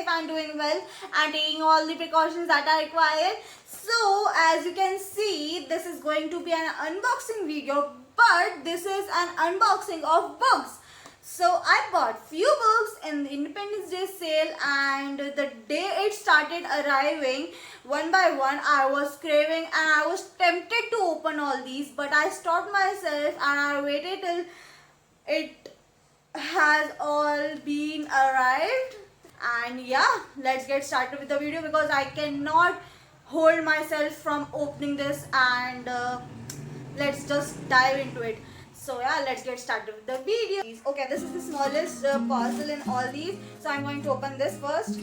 I'm doing well and taking all the precautions that are required. So as you can see, this is going to be an unboxing video, but this is an unboxing of books. So I bought few books in the Independence Day sale, and the day it started arriving one by one, I was craving and I was tempted to open all these, but I stopped myself and I waited till it has all been arrived. And yeah, let's get started with the video because I cannot hold myself from opening this, and let's just dive into it. So yeah, let's get started with the video. Okay, this is the smallest parcel in all these, so I'm going to open this first.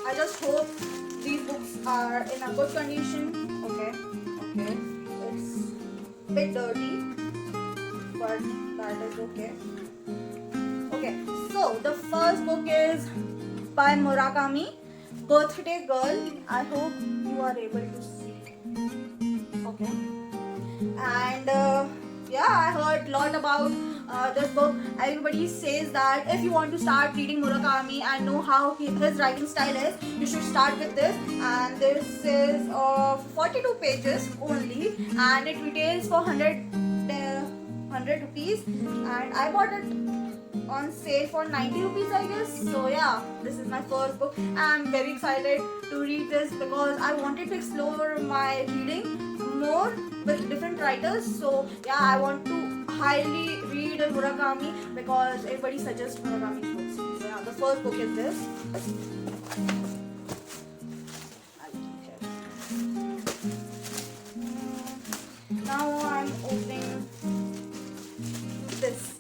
I just hope these books are in a good condition. Okay, it's a bit dirty, but that is okay. Okay, so the first book is by Murakami, Birthday Girl. I hope you are able to see. Okay, and yeah, I heard a lot about this book. Everybody says that if you want to start reading Murakami and know how his writing style is, you should start with this. And this is 42 pages only, and it retails for 100 rupees, and I bought it on sale for 90 rupees, I guess. So yeah, this is my first book. I'm very excited to read this because I wanted to explore my reading more with different writers. So yeah, I want to highly read Murakami because everybody suggests Murakami's books. So yeah, the first book is this. Now I'm opening this.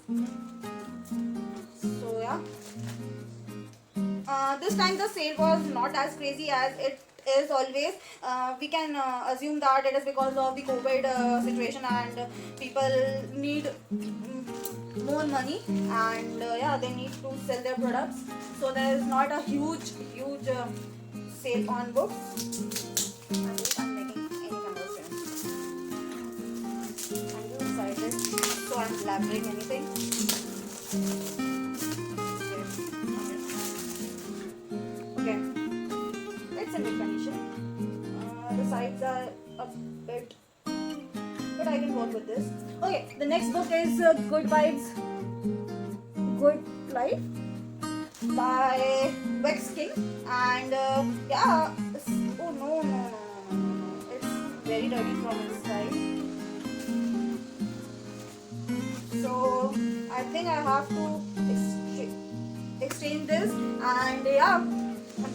So yeah, this time the sale was not as crazy as it is always. We can assume that it is because of the COVID situation, and people need more money, and yeah, they need to sell their products. So there is not a huge sale on books. I hope I'm making any kind of sense. I'm too excited, so I'm blabbering anything. Okay, it's in good condition. The sides are a bit, but I can work with this. Okay, the next book is Good Vibes, Good Life by Vex King, and yeah, oh no, it's very dirty from inside. So I think I have to exchange this, and yeah,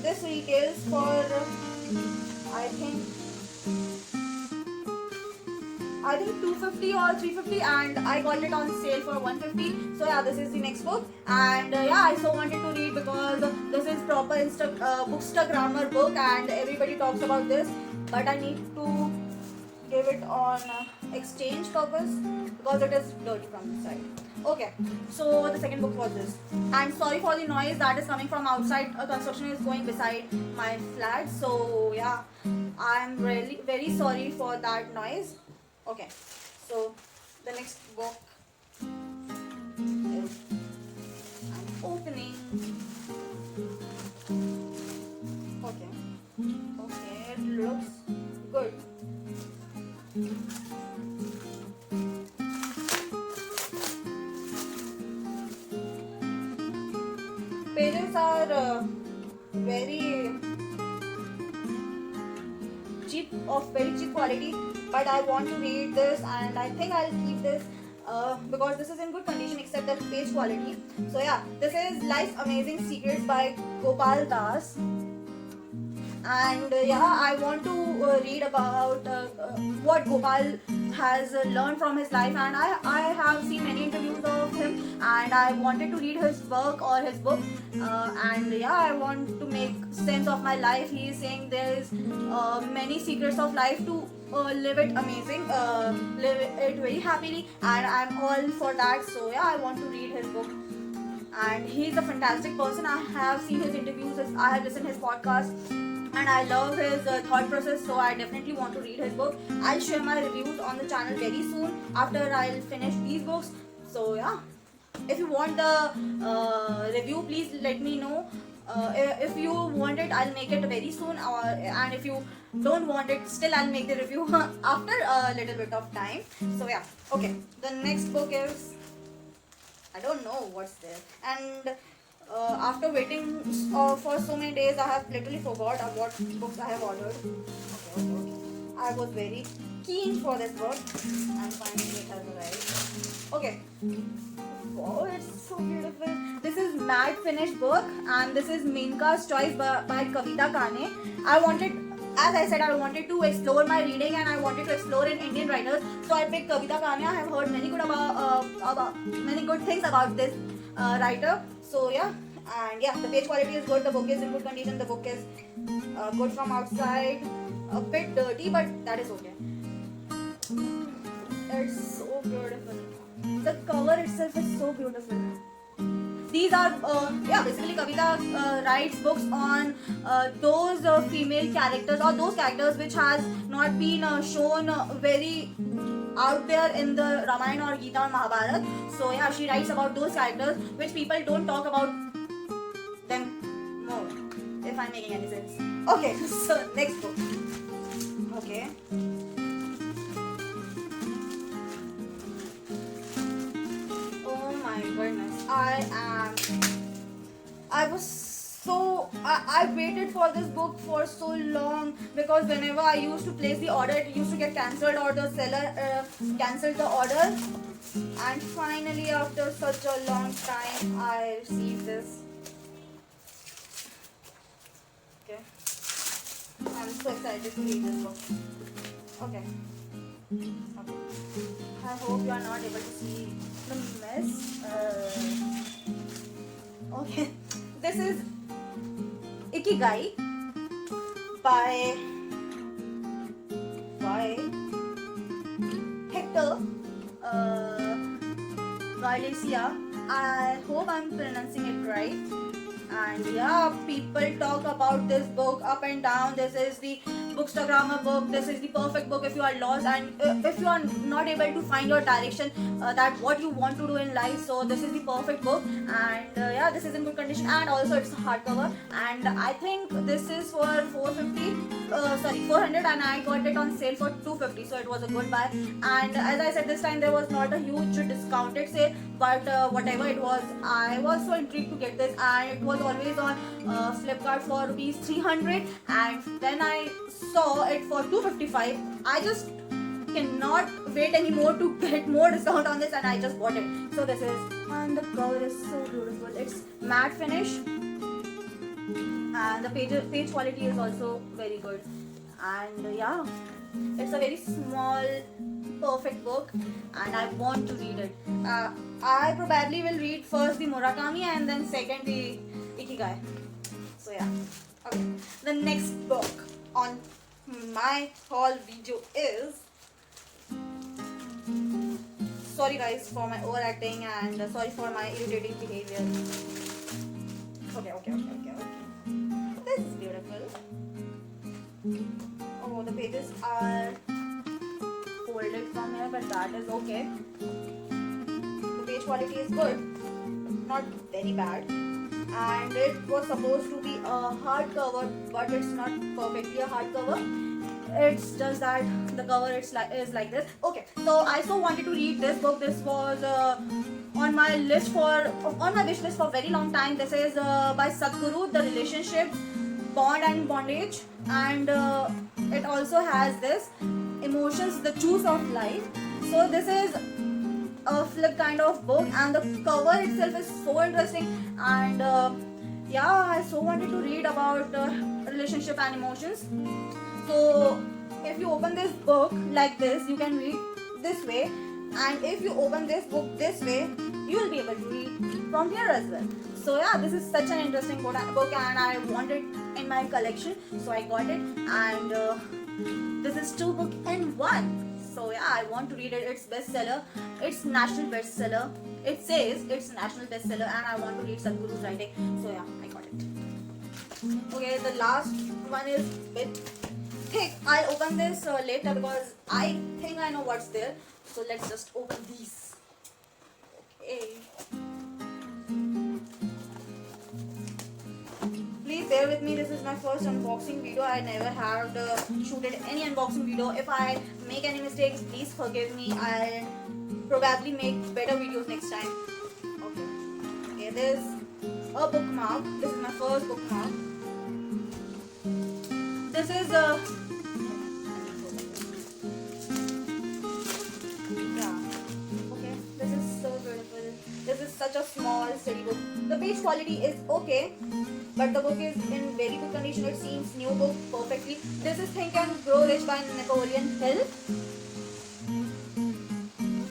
this retails for I think 250 or 350, and I got it on sale for 150. So yeah, this is the next book, and yeah, I so wanted to read because this is proper Booksta grammar book, and everybody talks about this, but I need to give it on exchange purpose because it is dirty from inside. Okay, so the second book was this, and sorry for the noise that is coming from outside. Construction is going beside my flat, so yeah, I'm really very sorry for that noise. Okay, so the next book is, I'm opening. Okay, it looks good. Pages are very cheap, of very cheap quality, but I want to read this, and I think I'll keep this because this is in good condition except the page quality. So yeah, this is Life's Amazing Secrets by Gopal Das, and yeah, I want to read about what Gopal has learned from his life, and I have seen many interviews of him, and I wanted to read his work or his book, and yeah, I want to make sense of my life. He is saying there is many secrets of life to live it amazing, live it very happily, and I'm all for that. So yeah, I want to read his book, and he's a fantastic person. I have seen his interviews, I have listened his podcast, and I love his thought process, so I definitely want to read his book. I'll share my reviews on the channel very soon after I'll finish these books. So yeah, if you want the review, please let me know. If you want it, I'll make it very soon, and if you don't want it, still I'll make the review after a little bit of time. So yeah, okay, the next book is, I don't know what's there, and after waiting for so many days, I have literally forgot what books I have ordered. Okay. I was very keen for this book, and finally it has arrived. Okay. Wow, it's so beautiful. This is matte finished book, and this is Menka's Choice by Kavita Kane. As I said, I wanted to explore my reading, and I wanted to explore in Indian writers. So I picked Kavita Kane. I have heard many good things about this writer. So yeah, and yeah, the page quality is good. The book is in good condition. The book is good from outside. A bit dirty, but that is okay. It's so beautiful. The cover itself is so beautiful. These are basically Kavita writes books on those female characters, or those characters which has not been shown very out there in the Ramayana or Gita or Mahabharata. So yeah, she writes about those characters which people don't talk about them more, if I'm making any sense. Okay, so next book. Okay. Oh my goodness. I waited for this book for so long, because whenever I used to place the order, it used to get cancelled, or the seller cancelled the order. And finally, after such a long time, I received this. Okay. I'm so excited to read this book. Okay. I hope you are not able to see the mess. Okay. This is Ikigai by Hector Valencia. I hope I'm pronouncing it right. And yeah, people talk about this book up and down. This is the Bookstagrammer book. This is the perfect book if you are lost, and if you are not able to find your direction, that what you want to do in life. So this is the perfect book, and yeah, this is in good condition, and also it's a hardcover. And I think this is for 400, and I got it on sale for 250. So it was a good buy. And as I said, this time there was not a huge discounted sale, but whatever it was, I was so intrigued to get this, and it was always on Flipkart for rupees 300, and then I saw it for 255. I just cannot wait anymore to get more discount on this, and I just bought it. So this is, and the cover is so beautiful. It's matte finish, and the page quality is also very good. And yeah, it's a very small, perfect book, and I want to read it. I probably will read first the Murakami, and then second the Ikigai. So yeah. Okay. The next book on my haul video is, sorry guys for my overacting, and sorry for my irritating behavior. Okay. This is beautiful. Oh, the pages are folded from here, but that is okay. The page quality is good, not very bad. And it was supposed to be a hardcover, but it's not perfectly a hardcover. It's just that the cover is like this. Okay, so I so wanted to read this book. This was on my wish list for a very long time. This is by Sadhguru, The Relationships, Bond and Bondage, and it also has this Emotions, The Juice of Life. So this is a flip kind of book, and the cover itself is so interesting. And yeah, I so wanted to read about relationship and emotions. So if you open this book like this, you can read this way, and if you open this book this way, you will be able to read from here as well. So yeah, this is such an interesting book, and I want it in my collection, so I got it. And this is 2 books in 1. So yeah, I want to read it. It's bestseller. It's national bestseller. It says it's national bestseller, and I want to read Sadhguru's writing. So yeah, I got it. Okay, the last one is bit thick. I'll open this later because I think I know what's there. So let's just open these. Okay. Please bear with me. This is my first unboxing video. I never have shooted any unboxing video. If I make any mistakes, please forgive me. I'll probably make better videos next time. Okay. Okay, there's a bookmark. This is my first bookmark. This is a okay. This is so beautiful. This is such a small steady book. The page quality is okay, but the book is in very good condition. It seems new book perfectly. This is Think and Grow Rich by Napoleon Hill.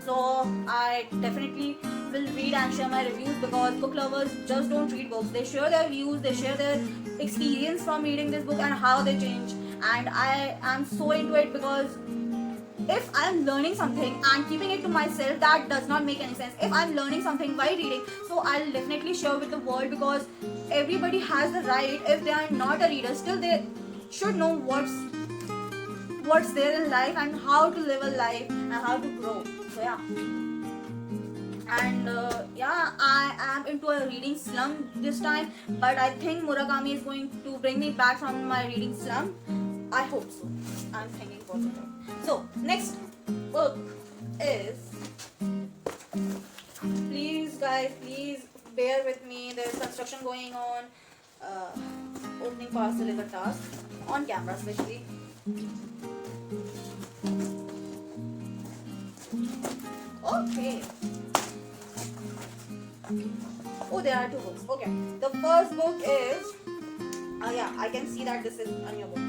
So I definitely will read and share my reviews because book lovers just don't read books. They share their views, they share their experience from reading this book and how they change. And I am so into it because if I'm learning something and keeping it to myself, that does not make any sense. If I'm learning something by reading, so I'll definitely share with the world because everybody has the right, if they are not a reader, still they should know what's there in life and how to live a life and how to grow. So yeah. And yeah, I am into a reading slump this time, but I think Murakami is going to bring me back from my reading slump. I hope so. I'm thinking positive. So next book is, please guys, please bear with me. There's construction going on. Opening parcel is a task on camera, especially. Okay. Oh, there are two books. Okay. The first book is, yeah, I can see that this is on your book.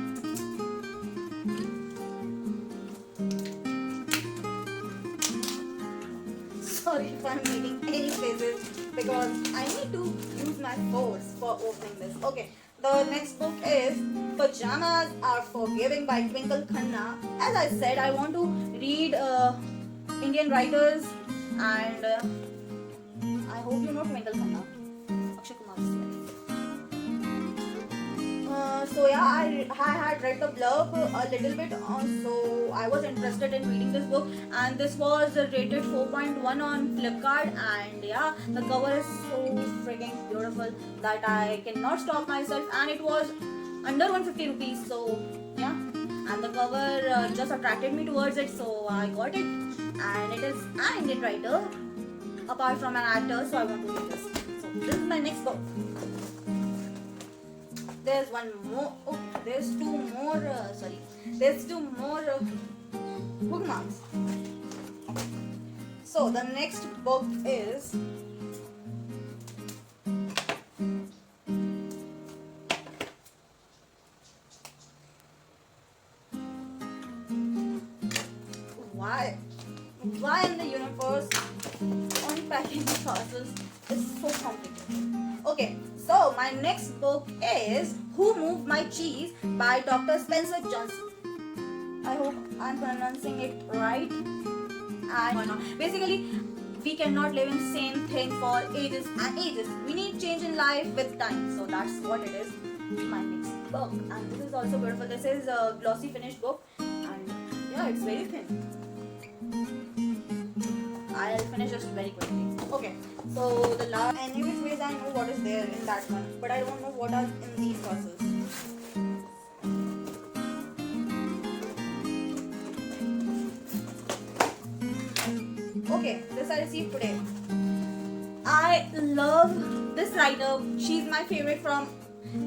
Sorry if I'm making any faces because I need to use my force for opening this. Okay. The next book is Pajamas Are Forgiving by Twinkle Khanna. As I said, I want to read Indian writers and I hope you know Twinkle Khanna. Akshay Kumar is here. So yeah, I had read the blurb a little bit, so I was interested in reading this book, and this was rated 4.1 on Flipkart, and yeah, the cover is so freaking beautiful that I cannot stop myself, and it was under 150 rupees, so yeah, and the cover just attracted me towards it, so I got it, and it is an Indian writer apart from an actor, so I want to read this. So this is my next book. There's one more. Oh, there's two more. There's two more bookmarks. So the next book is why in the universe unpacking the parcels is so complicated. Okay, so my next book is Who Moved My Cheese by Dr. Spencer Johnson. I hope I'm pronouncing it right. And basically, we cannot live in the same thing for ages and ages. We need change in life with time. So that's what it is. My next book. And this is also beautiful. This is a glossy finished book. And yeah, it's very thin. I'll finish this very quickly. Okay, so the last, any which ways I know what is there in that one, but I don't know what are in these parcels. Okay, this I received today. I love this writer. She's my favorite from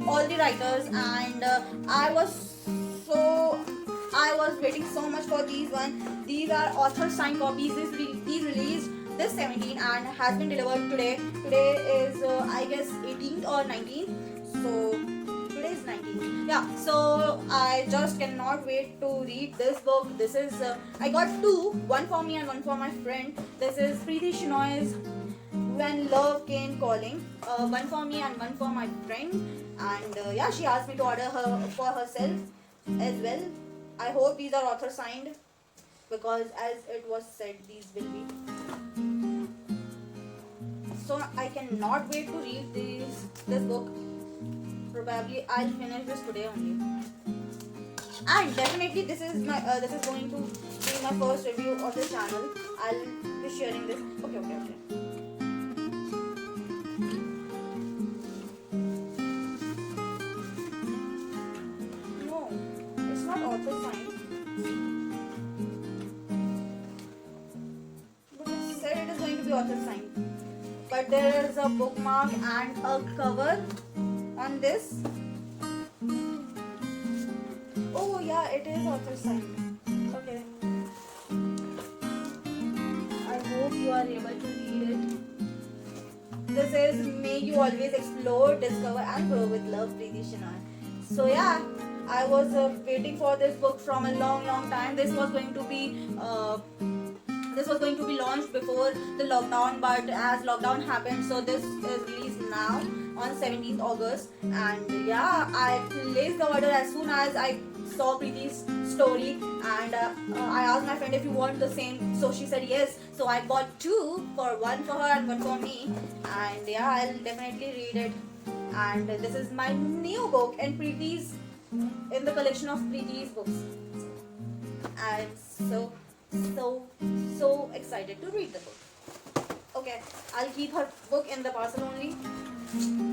all the writers, and I was waiting so much for these one. These are author signed copies. These released this 17 and has been delivered today. Today is I guess 18th or 19th. So today is 19th. Yeah. So I just cannot wait to read this book. This is I got two, one for me and one for my friend. This is Preeti Shenoy's When Love Came Calling. One for me and one for my friend. And yeah, she asked me to order her for herself as well. I hope these are author signed because as it was said, these will be. So I cannot wait to read this book. probably I'll finish this today only. And definitely this is my this is going to be my first review of the channel. I'll be sharing this. Okay. No, it's not author sign. But it said it is going to be author sign. But there is a bookmark and a cover on this. Oh yeah, it is author sign. Okay. I hope you are able to read it. This is May You Always Explore, Discover and Grow with Love, Preeti Shenoy. So yeah, I was waiting for this book from a long time. This was going to be launched before the lockdown, but as lockdown happened, so this is released now on 17th August. And yeah, I placed the order as soon as I saw Preeti's story, and I asked my friend if you want the same, so she said yes. So I bought two, one for her and one for me, and yeah, I'll definitely read it. And this is my new book in the collection of Preeti's books. I'm so excited to read the book. Okay, I'll keep her book in the parcel only.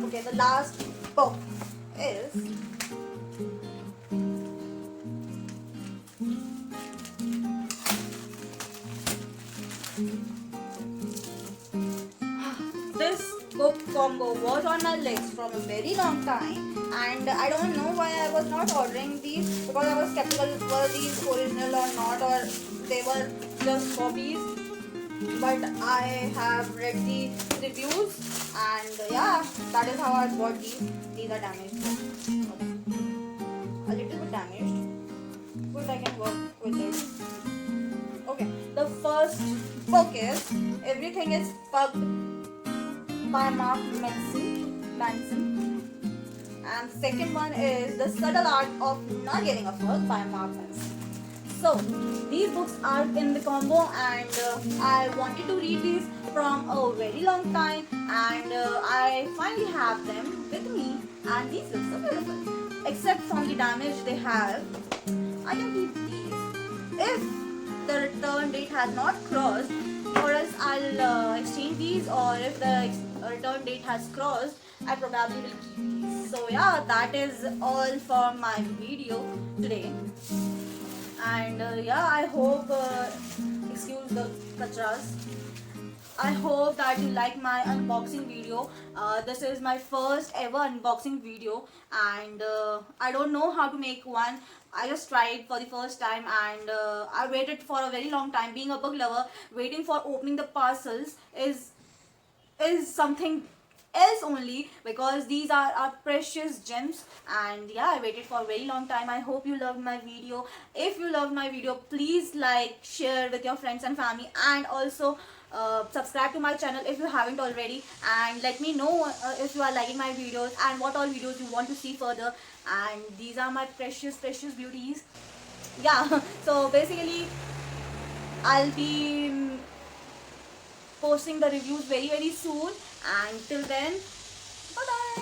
Okay, the last book is this book combo was on my list from a very long time, and I don't know why I was not ordering these, because I was skeptical were these original or not, or they were just copies. But I have read the reviews, and yeah, that is how I bought these. These are damaged. Okay. A little bit damaged, but I can work with it. Okay, the first book is Everything is Fucked by Mark Manson, and second one is The Subtle Art of Not Giving a Fuck by Mark Manson. So these books are in the combo, and I wanted to read these from a very long time, and I finally have them with me, and these look so beautiful. Except from the damage they have, I can keep these. If the return date has not crossed, or else I'll exchange these, or if the return date has crossed, I probably will keep these. So yeah, that is all for my video today. And yeah, I hope, excuse the kachras, I hope that you like my unboxing video. This is my first ever unboxing video, and I don't know how to make one. I just tried for the first time, and I waited for a very long time. Being a book lover, waiting for opening the parcels is something else only, because these are precious gems. And yeah, I waited for a very long time. I hope you loved my video. If you loved my video, please like, share with your friends and family, and also subscribe to my channel if you haven't already, and let me know if you are liking my videos and what all videos you want to see further. And these are my precious beauties. Yeah, so basically I'll be posting the reviews very soon, and till then, bye bye.